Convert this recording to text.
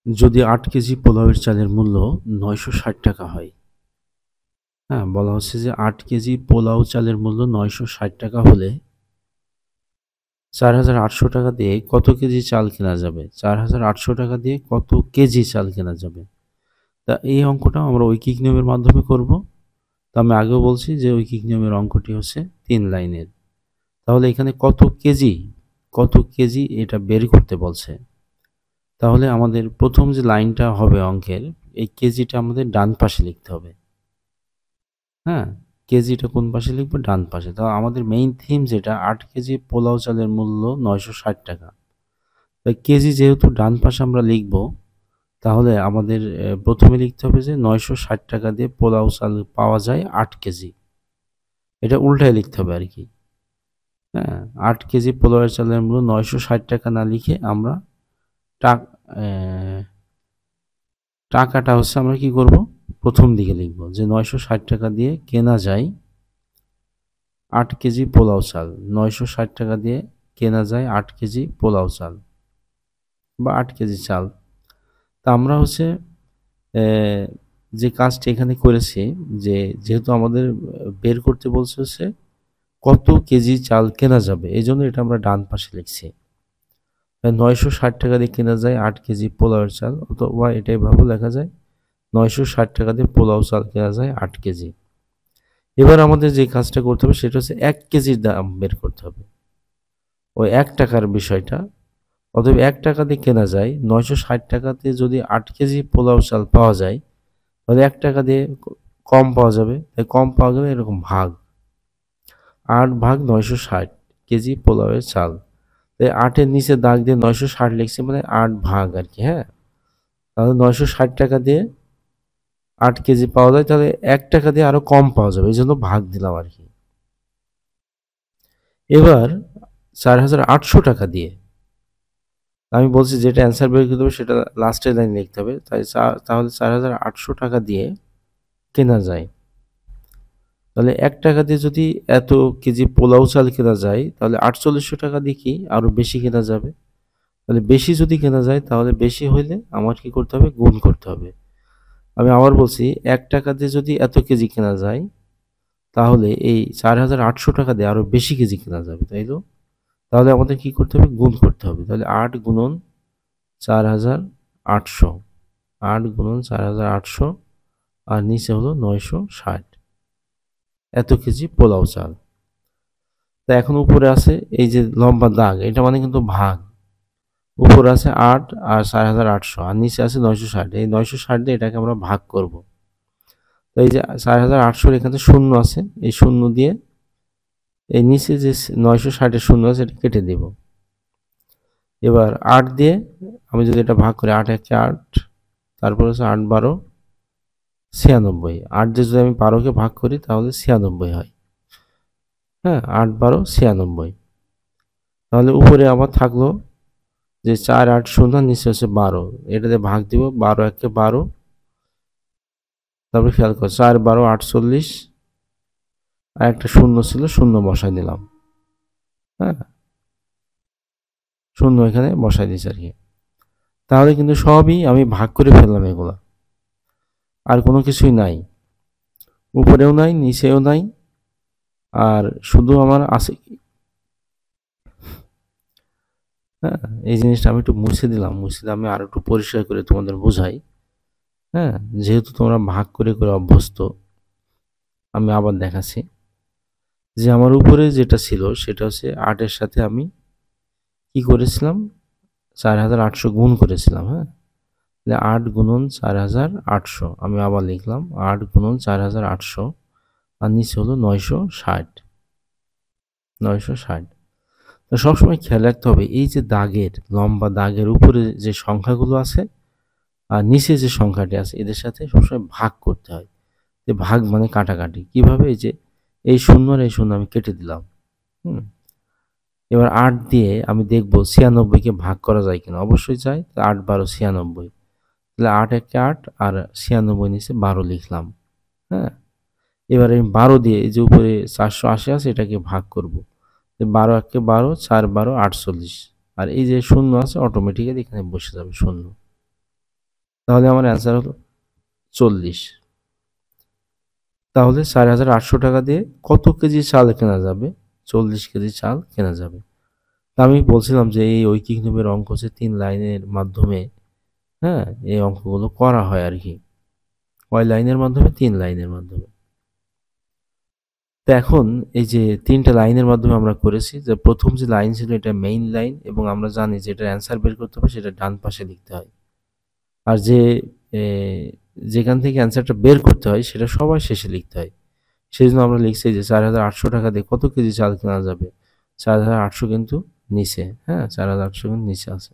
যদি ৮ কেজি পোলাওয়ের চালের মূল্য ৯৬০ টাকা হয়, হ্যাঁ? বলা হচ্ছে যে ৮ কেজি পোলাও চালের মূল্য ৯৬০ টাকা হলে ৪,৮০০ টাকা দিয়ে কত কেজি চাল কেনা যাবে? ৪,৮০০ টাকা দিয়ে কত কেজি চাল কেনা যাবে? তা এই অঙ্কটা আমরা ঐকিক নিয়মের মাধ্যমে করব। তো আমি আগেও বলছি যে ঐকিক নিয়মের অঙ্কটি হচ্ছে ৩ লাইনের। তাহলে এখানে কত কেজি এটা বের করতে বলছে। তাহলে আমাদের ১ম যে লাইনটা হবে অঙ্কের, এই কেজিটা আমাদের ডান পাশে লিখতে হবে। হ্যাঁ? কেজিটা কোন পাশে লিখব? ডান পাশে। তো আমাদের মেইন থিম যেটা ৮ কেজি পোলাও চালের মূল্য ৯৬০ টাকা। তো কেজি যেহেতু ডান পাশে আমরা লিখব, তাহলে আমাদের ১ম এ লিখতে হবে যে ৯৬০ টাকা দিয়ে পোলাও চাল পাওয়া যায় ৮ কেজি। এটা উল্টায় লিখতে হবে আরকি। হ্যাঁ? ৮ কেজি পোলাওয়ের চালের মূল্য ৯৬০ টাকা না লিখে আমরা টাক অ্যা টাকাটা হচ্ছে আমরা কি করব? ১ম দিকে লিখব যে ৯৬০ টাকা দিয়ে কেনা যায় ৮ কেজি পোলাও চাল। ৯৬০ টাকা দিয়ে কেনা যায় ৮ কেজি পোলাও চাল বা ৮ কেজি চাল। তা আমরা হচ্ছে অ্যা যে কাজটা এখানে করেছি যে যেহেতু আমাদের বের করতে বলছে হচ্ছে কত কেজি চাল কেনা যাবে। এজন্য এটা আমরা ডান পাশে লিখছি। ৯৬০ টাকা দিয়ে কেনা যায় ৮ কেজি পোলাওয়ের চাল, অথবা এটা এভাবেও লেখা যায় ৯৬০ টাকা দিয়ে পোলাও চাল কেনা যায় ৮ কেজি। এবার আমাদের যে কাজটা করতে হবে সেটা হচ্ছে ১ কেজির দাম বের করতে হবে। ওই ৳১ বিষয়টা, অতএব ৳১ দিয়ে কেনা যায় ৯৬০ টাকাতে যদি ৮ কেজি পোলাও চাল পাওয়া যায়, তাহলে ৳১ দিয়ে কম পাওয়া যাবে। তাই কম পাওয়া গেলে এরকম ভাগ। ৮ ভাগ ৯৬০ কেজি পোলাওয়ের চাল। তাই ৮ এর নিচে দাগ দিয়ে ৯৬০ লিখছি মানে ৮ ভাগ আরকি, হ্যাঁ? তাহলে ৯৬০ টাকা দিয়ে ৮ কেজি পাওয়া যায়, তাহলে ৳১ দিয়ে আরো কম পাওয়া যাবে। এজন্য ভাগ দিলাম আরকি। এবার ৳৪,৮০০ দিয়ে আমি বলছি যেটা অ্যান্সার বের করতে হবে সেটা লাস্টের লাইনে লিখতে হবে। তাহলে ৳৪,৮০০ দিয়ে কেনা যায়। তাহলে ৳১ দিয়ে যদি এত কেজি পোলাও চাল কেনা যায়, তাহলে ৳৪৮০০ দিয়ে কি আরো বেশি কেনা যাবে? তাহলে বেশি যদি কেনা যায়, তাহলে বেশি হইলে আমার কি করতে হবে? গুণ করতে হবে। আমি আবার বলছি, ৳১ দিয়ে যদি এত কেজি কেনা যায়, তাহলে এই ৳৪,৮০০ দিয়ে আরো বেশি কেজি কেনা যাবে, তাই তো? তাহলে আমাদের কি করতে হবে? গুণ করতে হবে। তাহলে ৮ গুণন ৪,৮০০, ৮ গুণন ৪,৮০০, আর নিচে হলো ৯৬০। এত কেজি পোলাও চাল। তো এখন উপরে আছে এই যে লম্বা দাগ, এটা মানে কিন্তু ভাগ। উপরে আছে ৮ আর ৪,৮০০, আর নিচে আছে ৯৬০। এই ৯৬০ দিয়ে এটাকে আমরা ভাগ করব। তো এই যে ৪,৮০০ এখানে শূন্য আছে, এই শূন্য দিয়ে এই নিচে যে ৯৬০ এর শূন্য আছে এটা কেটে দেব। এবার ৮ দিয়ে আমি যদি এটা ভাগ করি, ৮ একে ৮, তারপর হচ্ছে ৮ 12 ৯৬। ৮ দিয়ে যদি আমি ১২ কে ভাগ করি তাহলে ৯৬ হয়। হ্যাঁ, ৮ 12 ৯৬। তাহলে উপরে আবার থাকলো যে ৪,৮০, নিচে হচ্ছে ১২। এটাতে ভাগ দিব, ১২ একে ১২, তারপরে খেয়াল করো ৪ ১২ ৪৮, আর একটা শূন্য ছিল, শূন্য বসাই দিলাম। হ্যাঁ, শূন্য এখানে বসাই দিয়েছি আর কি। তাহলে কিন্তু সবই আমি ভাগ করে ফেললাম এগুলা, আর কোনো কিছুই নাই, উপরেও নাই নিচেও নাই। আর শুধু আমার আছে, হ্যাঁ, এই জিনিসটা আমি একটু মুছে দিলাম, মুছে দিয়ে আমি আরো একটু পরিষ্কার করে তোমাদের বোঝাই। হ্যাঁ, যেহেতু তোমরা ভাগ করে করে অভ্যস্ত, আমি আবার দেখাচ্ছি যে আমার উপরে যেটা ছিল সেটা হচ্ছে ৮ এর সাথে আমি কি করেছিলাম? ৪,৮০০ গুণ করেছিলাম, হ্যাঁ? ৮ গুণন ৪,৮০০, আমি আবার লিখলাম ৮ গুণন ৪,৮০০, আর নিচে হলো ৯৬০। ৯৬০। তো সবসময় খেয়াল রাখতে হবে এই যে দাগের, লম্বা দাগের উপরে যে সংখ্যাগুলো আছে আর নিচে যে সংখ্যাটি আছে এদের সাথে সবসময় ভাগ করতে হয়। যে ভাগ মানে কাটাকাটি। কিভাবে? এই যে এই শূন্য আর এই শূন্য আমি কেটে দিলাম। হুম? এবার ৮ দিয়ে আমি দেখব ৯৬ কে ভাগ করা যায় কিনা। অবশ্যই যায়। ৮ ১২ ৯৬। তাহলে ৮ একে ৮, আর ৯৬ নিচে ১২ লিখলাম। হ্যাঁ? এবার আমি ১২ দিয়ে এই যে উপরে ৪৮০ আছে এটাকে ভাগ করব। ১২ একে ১২, ৪ ১২ ৪৮। আর এই যে শূন্য আছে অটোমেটিক্যালি এখানে বসে যাবে শূন্য। তাহলে আমার অ্যান্সার হলো 40। তাহলে 4,800 টাকা দিয়ে কত কেজি চাল কেনা যাবে? 40 কেজি চাল কেনা যাবে। তা আমি বলছিলাম যে এই ঐকিক নিয়মের অঙ্ক হচ্ছে 3 লাইনের মাধ্যমে, হ্যাঁ, এই অঙ্কগুলো করা হয় আর কি। কয় লাইনের মাধ্যমে? 3 লাইনের মাধ্যমে। তো এখন এই যে 3টা লাইনের মাধ্যমে আমরা করেছি, যে প্রথম যে লাইন ছিল এটা মেইন লাইন, এবং আমরা জানি যে এটার অ্যান্সার বের করতে হবে সেটা ডান পাশে লিখতে হয়। আর যে এ যেখান থেকে অ্যান্সারটা বের করতে হয় সেটা সবার শেষে লিখতে হয়। সেজন্য আমরা লিখছি যে 4,800 টাকা দিয়ে কত কেজি চাল কেনা যাবে? 4,800 কিন্তু নিচে, হ্যাঁ? 4,800 কিন্তু নিচে আছে।